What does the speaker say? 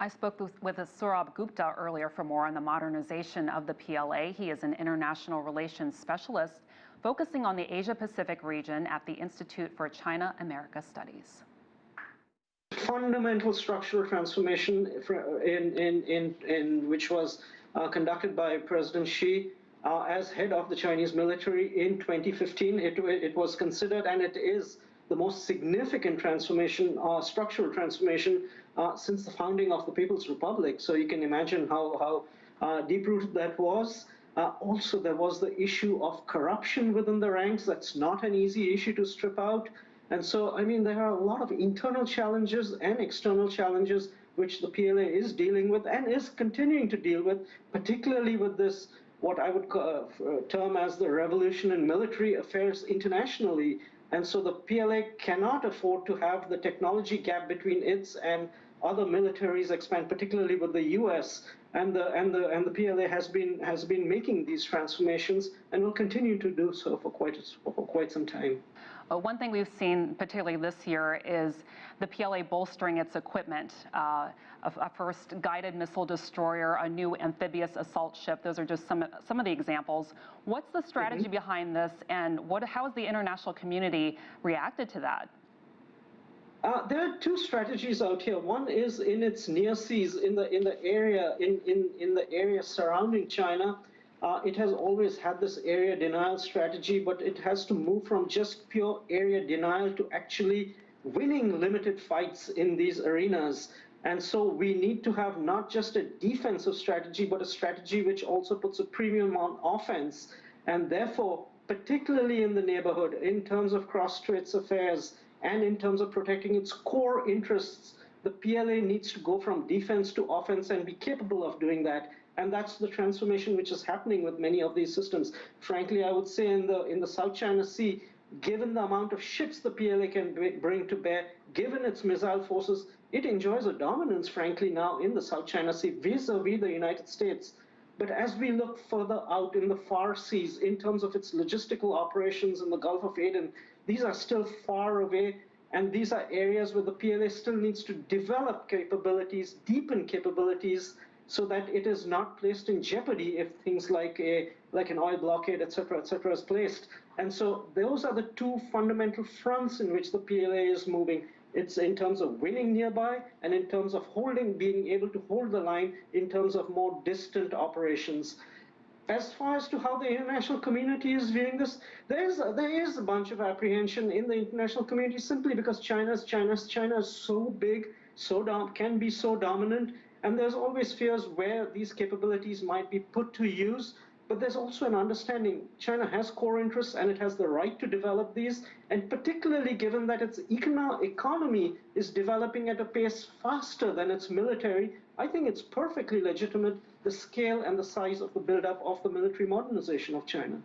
I spoke with Sourabh Gupta earlier for more on the modernization of the PLA. He is an international relations specialist focusing on the Asia-Pacific region at the Institute for China-America Studies. Fundamental structural transformation which was conducted by President Xi as head of the Chinese military in 2015. It was considered, and it is, the most significant transformation, structural transformation since the founding of the People's Republic. So you can imagine how deep-rooted that was. Also, there was the issue of corruption within the ranks. That's not an easy issue to strip out. And so, I mean, there are a lot of internal challenges and external challenges which the PLA is dealing with and is continuing to deal with, particularly with this, what I would term as the revolution in military affairs internationally. And so the PLA cannot afford to have the technology gap between its and other militaries expand, particularly with the US. And the PLA has been making these transformations and will continue to do so for quite some time. One thing we've seen, particularly this year, is the PLA bolstering its equipment. A first guided missile destroyer, a new amphibious assault ship. Those are just some of the examples. What's the strategy behind this, and how has the international community reacted to that? There are two strategies out here. One is in its near seas, in the area surrounding China. It has always had this area denial strategy, but it has to move from just pure area denial to actually winning limited fights in these arenas. And so we need to have not just a defensive strategy, but a strategy which also puts a premium on offense. And therefore, particularly in the neighborhood, in terms of cross-straits affairs and in terms of protecting its core interests, the PLA needs to go from defense to offense and be capable of doing that. And that's the transformation which is happening with many of these systems. Frankly, I would say in the South China Sea, given the amount of ships the PLA can bring to bear, given its missile forces, it enjoys a dominance, frankly, now in the South China Sea vis-a-vis the United States. But as we look further out in the far seas, in terms of its logistical operations in the Gulf of Aden, these are still far away, and these are areas where the PLA still needs to develop capabilities, deepen capabilities, so that it is not placed in jeopardy if things like an oil blockade, et cetera, is placed. And so those are the two fundamental fronts in which the PLA is moving. It's in terms of winning nearby and in terms of being able to hold the line in terms of more distant operations. As far as to how the international community is viewing this, there is a bunch of apprehension in the international community simply because China is so big, can be so dominant, and there's always fears where these capabilities might be put to use. But there's also an understanding China has core interests and it has the right to develop these, and particularly given that its economy is developing at a pace faster than its military, I think it's perfectly legitimate, the scale and the size of the buildup of the military modernization of China.